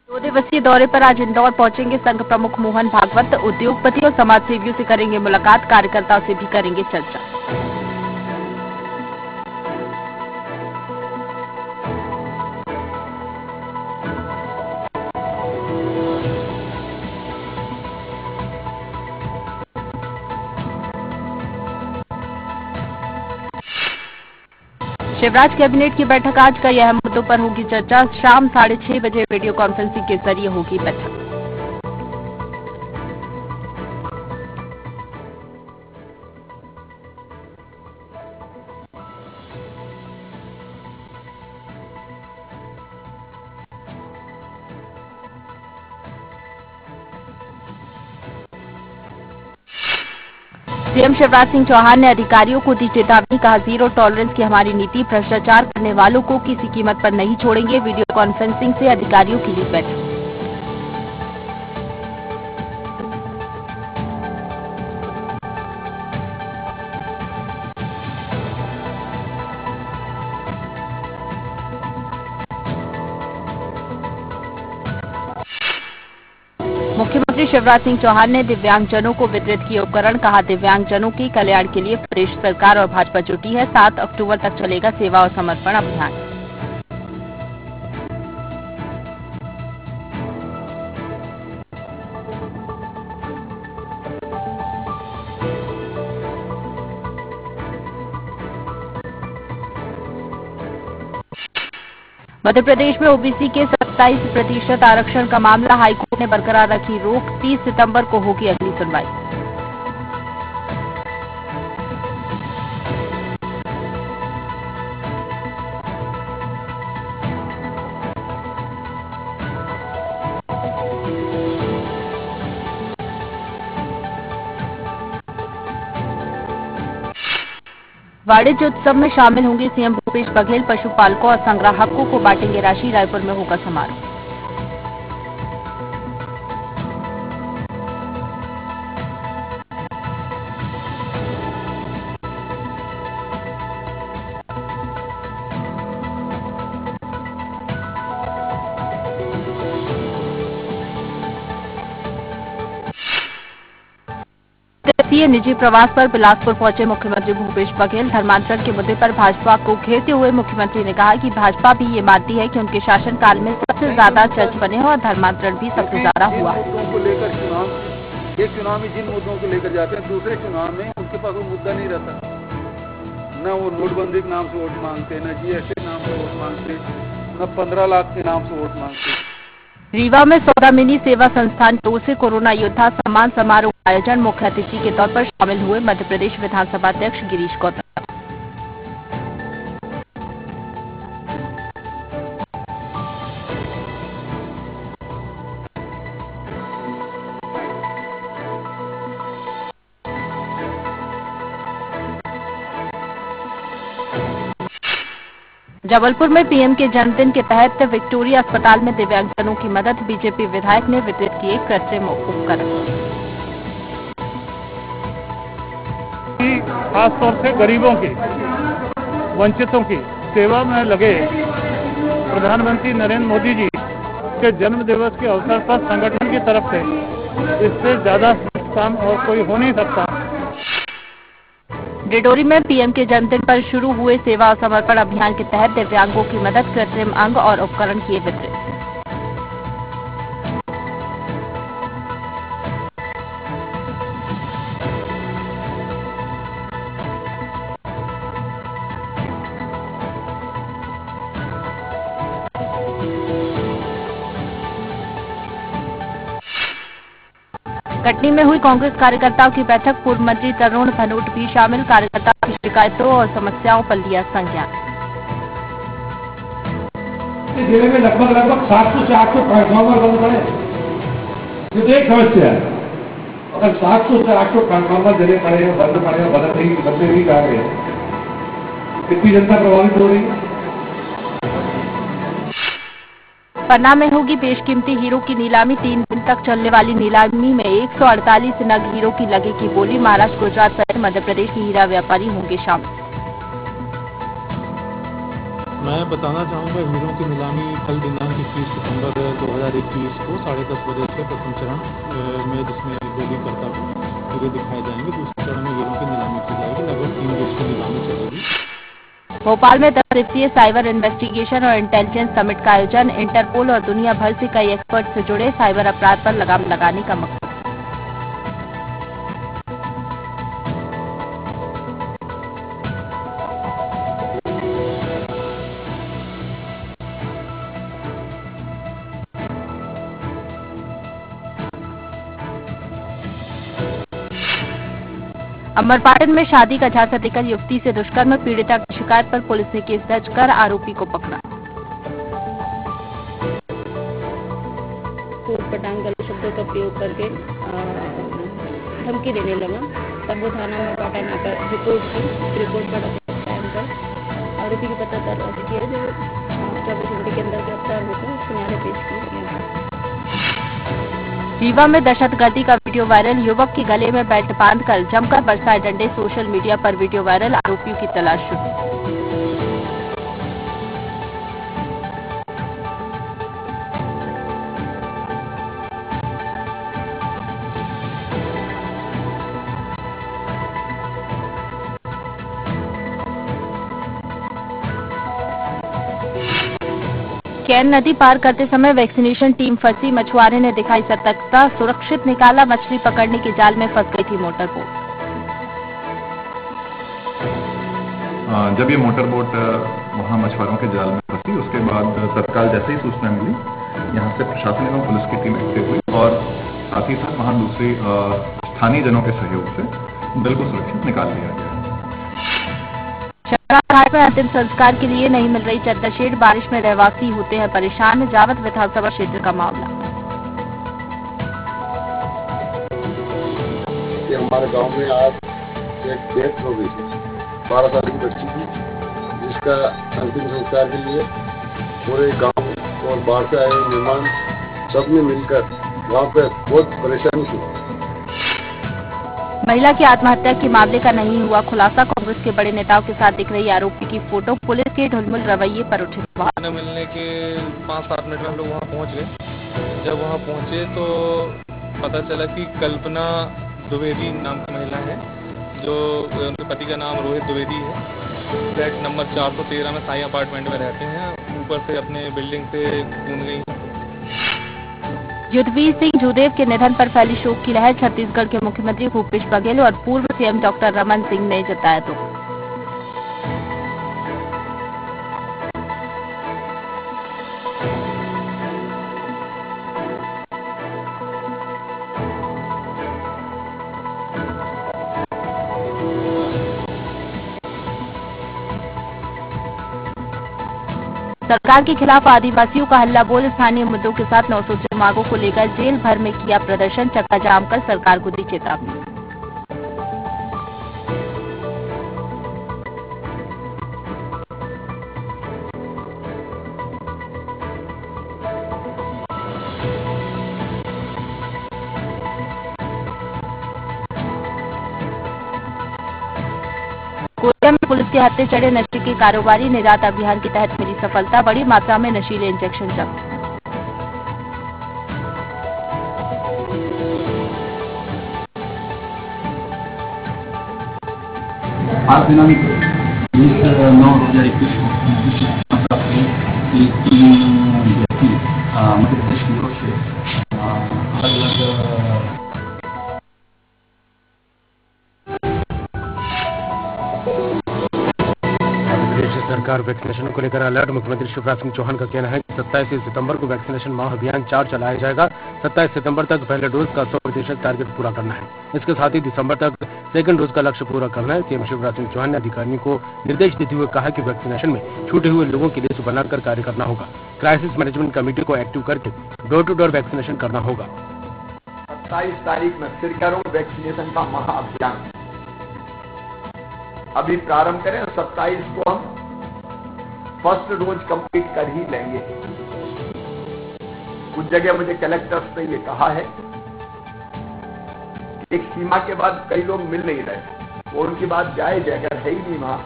2 दिवसीय दौरे पर आज इंदौर पहुंचेंगे संघ प्रमुख मोहन भागवत। उद्योगपति और समाजसेवियों से करेंगे मुलाकात, कार्यकर्ताओं से भी करेंगे चर्चा। शिवराज कैबिनेट की बैठक आज कई अहम मुद्दों पर होगी चर्चा। शाम 6:30 बजे वीडियो कॉन्फ्रेंसिंग के जरिए होगी बैठक। सीएम शिवराज सिंह चौहान ने अधिकारियों को दी चेतावनी, कहा जीरो टॉलरेंस की हमारी नीति, भ्रष्टाचार करने वालों को किसी कीमत पर नहीं छोड़ेंगे। वीडियो कॉन्फ्रेंसिंग से अधिकारियों की ली बैठक। मुख्यमंत्री शिवराज सिंह चौहान ने दिव्यांगजनों को वितरित किए उपकरण, कहा दिव्यांगजनों के कल्याण के लिए प्रदेश सरकार और भाजपा जुटी है। 7 अक्टूबर तक चलेगा सेवा और समर्पण अभियान। मध्य प्रदेश में ओबीसी के 27% आरक्षण का मामला, हाईकोर्ट ने बरकरार रखी रोक। 30 सितंबर को होगी अगली सुनवाई। वाणिज्य उत्सव में शामिल होंगे सीएम भूपेश बघेल। पशुपालकों और संग्राहकों को बांटेंगे राशि। रायपुर में होगा समारोह। निजी प्रवास पर बिलासपुर पहुंचे मुख्यमंत्री भूपेश बघेल। धर्मांतरण के मुद्दे पर भाजपा को घेरते हुए मुख्यमंत्री ने कहा कि भाजपा भी ये मानती है कि उनके शासनकाल में सबसे ज्यादा चर्च बने और धर्मांतरण भी सबसे ज्यादा हुआ। एक चुनाव में जिन मुद्दों को लेकर जाते हैं, दूसरे चुनाव में उनके पास वो मुद्दा नहीं रहता। न वो नोटबंदी के नाम से वोट मांगते, न जीएसटी नाम से वोट मांगते, न 15 लाख के नाम से वोट मांगते। रीवा में सौदामिनी सेवा संस्थान की ओर से कोरोना योद्धा सम्मान समारोह का आयोजन। मुख्य अतिथि के तौर पर शामिल हुए मध्य प्रदेश विधानसभा अध्यक्ष गिरीश गौतम। जबलपुर में पीएम के जन्मदिन के तहत विक्टोरिया अस्पताल में दिव्यांगजनों की मदद। बीजेपी विधायक ने वितरित किए कृत्रिम उपकरण। खासतौर से गरीबों की, वंचितों की सेवा में लगे प्रधानमंत्री नरेंद्र मोदी जी के जन्म दिवस के अवसर पर संगठन की तरफ से इससे ज्यादा काम और कोई हो नहीं सकता। डिडोरी में पीएम के जन्मदिन पर शुरू हुए सेवा और समर्पण अभियान के तहत दिव्यांगों की मदद, कृत्रिम अंग और उपकरण किए वितरित। कटनी में हुई कांग्रेस कार्यकर्ताओं की बैठक। पूर्व मंत्री तरुण भनोट भी शामिल। कार्यकर्ताओं की शिकायतों और समस्याओं पर लिया संज्ञान। जिले में लगभग 700 से 800 ट्रांसफार्मर बंद पड़े। ये एक समस्या है। अगर 700 से 800 ट्रांसफार्मर जिले पड़े हैं, बंद पड़े हैं, बदलते नहीं जा रहे हैं, कितनी जनता प्रभावित हो रही है। पन्ना में होगी बेशकीमती हीरो की नीलामी। 3 दिन तक चलने वाली नीलामी में 148 नग हीरो की लगेगी बोली। महाराष्ट्र, गुजरात सहित मध्य प्रदेश के हीरा व्यापारी होंगे शामिल। मैं बताना चाहूँगा हीरों की नीलामी कल दिनांक 21 सितंबर 2021 को 10:30 बजे से प्रथम चरण में जिसमें बोली करता हूँ हीरे दिखाए जाएंगे। दूसरे चरण में हीरों की नीलामी की जाएगी। लगभग 3 देश की नीलामी चलेगी। भोपाल में 10 दिवसीय साइबर इन्वेस्टिगेशन और इंटेलिजेंस समिट का आयोजन। इंटरपोल और दुनिया भर से कई एक्सपर्ट से जुड़े। साइबर अपराध पर लगाम लगाने का मकसद। अमरपाटन में शादी का झांसा देकर युवती से दुष्कर्म। पीड़िता की शिकायत पर पुलिस ने केस दर्ज कर आरोपी को पकड़ा। पटांग गलत शब्दों का प्रयोग करके धमकी देने लगा। तब वो थाना अमरपाटन आकर रिपोर्ट की। रिपोर्ट का टाइम पर आरोपी की पता दर्ज किया जो 24 घंटे के अंदर गिरफ्तार होकर न्यायालय पेश किया गया। रीवा में दहशतगर्दी का वीडियो वायरल। युवक के गले में बेल्ट बांधकर जमकर बरसाए डंडे। सोशल मीडिया पर वीडियो वायरल। आरोपियों की तलाश शुरू। कैन नदी पार करते समय वैक्सीनेशन टीम फंसी। मछुआरे ने दिखाई सतर्कता। सुरक्षित निकाला। मछली पकड़ने के जाल में फंस गई थी मोटर बोट। जब ये मोटर बोट वहाँ मछुआरों के जाल में फंसी उसके बाद तत्काल जैसे ही सूचना मिली यहाँ से प्रशासन एवं पुलिस की टीम एक्टिव हुई और साथ ही साथ वहाँ दूसरी स्थानीय जनों के सहयोग से दल को सुरक्षित निकाल लिया गया। घाट में अंतिम संस्कार के लिए नहीं मिल रही चद्दर शेड। बारिश में रहवासी होते हैं परेशान। जावत विधानसभा क्षेत्र का मामला। हमारे गांव में आज एक डेथ हो गई थी। 12 साल की बच्ची थी जिसका अंतिम संस्कार के लिए पूरे गांव और बाहर से आए मेहमान सबने मिलकर वहाँ पे बहुत परेशानी थी। महिला की आत्महत्या के मामले का नहीं हुआ खुलासा। कांग्रेस के बड़े नेताओं के साथ दिख रही आरोपी की फोटो। पुलिस के ढुलमुल रवैये पर उठे सवाल। मिलने के 5-7 मिनट में हम लोग वहाँ पहुँच गए। जब वहाँ पहुँचे तो पता चला कि कल्पना द्विवेदी नाम की महिला है जो उनके पति का नाम रोहित द्विवेदी है। फ्लैट नंबर 413 में साई अपार्टमेंट में रहते हैं। ऊपर से अपने बिल्डिंग से कूद गई। युद्धवीर सिंह जूदेव के निधन पर फैली शोक की लहर। छत्तीसगढ़ के मुख्यमंत्री भूपेश बघेल और पूर्व सीएम डॉक्टर रमन सिंह ने जताया दुख। सरकार के खिलाफ आदिवासियों का हल्ला बोल। स्थानीय मुद्दों के साथ 900 मांगों को लेकर जेल भर में किया प्रदर्शन। चक्का जाम कर सरकार को दी चेतावनी। कोरिया में पुलिस के हत्थे चढ़े नशे के कारोबारी। निजात अभियान के तहत मिली सफलता। बड़ी मात्रा में नशीले इंजेक्शन जब्त। आज दिनांक 20/9/2021 को प्राप्त हुई कि 3 व्यक्ति मध्य प्रदेश की ओर से अलग अलग सरकार वैक्सीनेशन को लेकर अलर्ट। मुख्यमंत्री शिवराज सिंह चौहान का कहना है कि 27 सितंबर को वैक्सीनेशन माह अभियान 4 चलाया जाएगा। 27 सितंबर तक पहले डोज का 100% टारगेट पूरा करना है। इसके साथ ही दिसंबर तक सेकंड डोज का लक्ष्य पूरा करना है। सीएम शिवराज सिंह चौहान ने अधिकारियों को निर्देश देते हुए कहा कि वैक्सीनेशन में छूटे हुए लोगों की लिस्ट बनाकर कार्य करना होगा। क्राइसिस मैनेजमेंट कमेटी को एक्टिव करके डोर टू डोर वैक्सीनेशन करना होगा। 27 तारीख में फिर करो वैक्सीनेशन का महाअभियान। अभी प्रारंभ करें 27 को हम फर्स्ट डोज कंप्लीट कर ही लेंगे। कुछ जगह मुझे कलेक्टर्स ने ये कहा है एक सीमा के बाद कई लोग मिल नहीं रहे और उनकी बात जायज है। अगर है ही नहीं वहां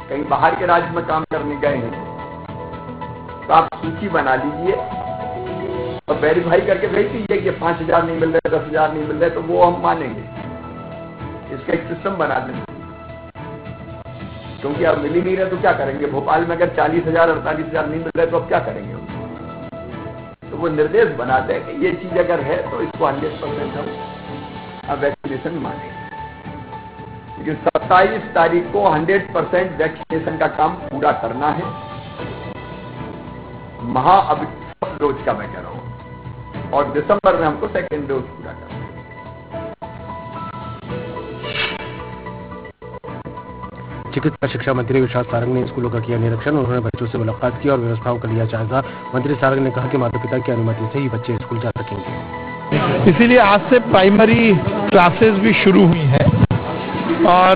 कहीं बाहर के राज्य में काम करने गए हैं तो आप सूची बना लीजिए और वेरीफाई करके भेज दीजिए कि 5,000 नहीं मिल रहे, 10,000 नहीं मिल रहे, तो वो हम मानेंगे। इसका एक सिस्टम बना देंगे, क्योंकि अब मिल ही नहीं रहे तो क्या करेंगे। भोपाल में अगर 40,000 48,000 नहीं मिल रहे तो अब क्या करेंगे। तो वो निर्देश बनाते हैं कि ये चीज अगर है तो इसको 100% हम वैक्सीनेशन मानेंगे। लेकिन 27 तारीख को 100% वैक्सीनेशन का काम पूरा करना है। अब फर्स्ट डोज का मैं कह रहा हूं, और दिसंबर में हमको सेकेंड डोज पूरा करना है। चिकित्सा शिक्षा मंत्री विश्वास सारंग ने स्कूलों का किया निरीक्षण। उन्होंने बच्चों से मुलाकात की और व्यवस्थाओं का लिया जायजा। मंत्री सारंग ने कहा कि माता पिता की अनुमति से ही बच्चे स्कूल जा सकेंगे। इसीलिए आज से प्राइमरी क्लासेस भी शुरू हुई हैं और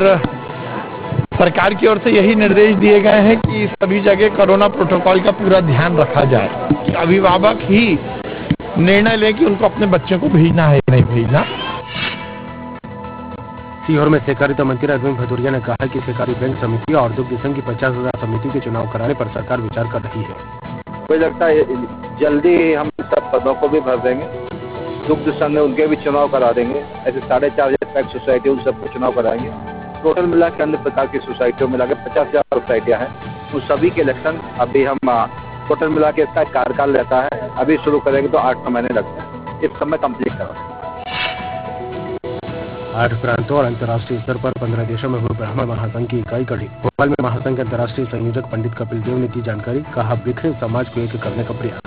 सरकार की ओर से यही निर्देश दिए गए हैं कि सभी जगह कोरोना प्रोटोकॉल का पूरा ध्यान रखा जाए कि अभिभावक ही निर्णय लें कि उनको अपने बच्चों को भेजना है या नहीं भेजना। सीहोर में सहकारिता मंत्री अरविंद भदौरिया ने कहा कि सहकारी बैंक समिति और दुग्ध संघ की 50,000 समिति के चुनाव कराने पर सरकार विचार कर रही है। मुझे लगता है जल्दी हम सब पदों को भी भर देंगे। दुग्ध संघ उनके भी चुनाव करा देंगे। ऐसे 4.5 पैक सोसाइटी उन सबको चुनाव कराएंगे। टोटल मिला के अन्य प्रकार की सोसाइटियों मिला के 50,000 सोसाइटियाँ हैं, उन सभी के इलेक्शन अभी हम टोटल मिला के इसका कार्यकाल रहता है, अभी शुरू करेंगे तो 8-9 महीने लगते हैं। इस समय कंप्लीट करा 8 प्रांतों और अंतर्राष्ट्रीय स्तर पर 15 देशों में हुए ब्राह्मण महासंघ की इकाई कड़ी। भोपाल में महासंघ के अंतर्राष्ट्रीय संयोजक पंडित कपिल देव ने दी जानकारी। कहा, बिखरे समाज को एक करने का प्रयास।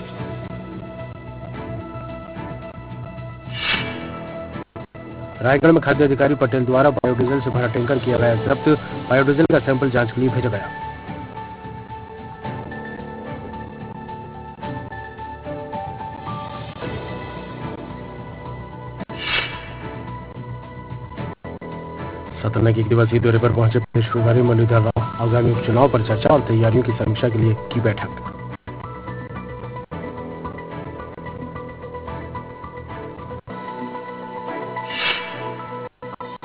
रायगढ़ में खाद्य अधिकारी पटेल द्वारा बायोडीजल से भरा टैंकर किया गया जब्त। बायोडीजल का सैंपल जांच के लिए भेजा गया। सतना के 1 दिवसीय दौरे पर पहुंचे प्रदेश प्रभारी मुरलीधर राव। आगामी उपचुनाव पर चर्चा और तैयारियों की समीक्षा के लिए की बैठक।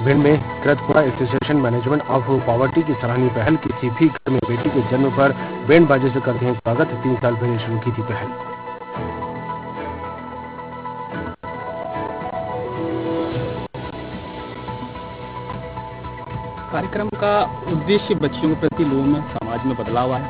भिंड में Kritpura association management of poverty की सराहनीय पहल। किसी भी घर में बेटी के जन्म पर बैंड बाजे से करते हैं स्वागत। 3 साल पहले शुरू की थी पहल। कार्यक्रम का उद्देश्य बच्चियों के प्रति लोगों में समाज में बदलाव आए।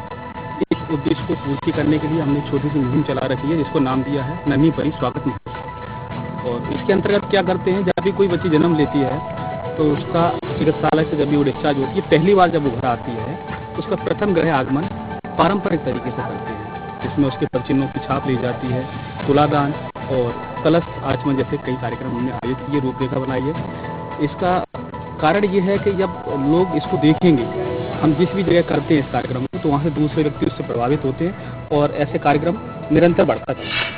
इस उद्देश्य को पूर्ति करने के लिए हमने छोटी सी मुहिम चला रखी है, जिसको नाम दिया है नन्ही परी स्वागत मुहिम। और इसके अंतर्गत क्या करते हैं, जब भी कोई बच्ची जन्म लेती है तो उसका चिकित्सालय से जब भी वो डिस्चार्ज होती है, पहली बार जब वो घर आती है तो उसका प्रथम गृह आगमन पारंपरिक तरीके से करते हैं, जिसमें उसके पदचिन्हों की छाप ली जाती है, तुलादान और कलश आचमन जैसे कई कार्यक्रम हमने आयोजित किए, रूपरेखा बनाई है। इसका कारण ये है कि जब लोग इसको देखेंगे, हम जिस भी जगह करते हैं इस कार्यक्रम को, तो वहाँ से दूसरे व्यक्ति उससे प्रभावित होते हैं और ऐसे कार्यक्रम निरंतर बढ़ता है।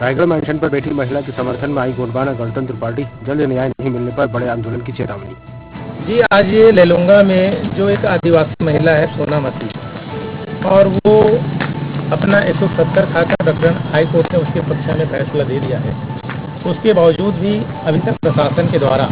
रायगढ़ मेंशन पर बैठी महिला के समर्थन में आई गोंडवाना गणतंत्र पार्टी। जल्द न्याय नहीं मिलने पर बड़े आंदोलन की चेतावनी। जी, आज ये लेलुंगा में जो एक आदिवासी महिला है सोनामती, और वो अपना 170 खाका प्रकरण हाईकोर्ट ने उसके पक्ष में फैसला दे दिया है, उसके बावजूद भी अभी तक प्रशासन के द्वारा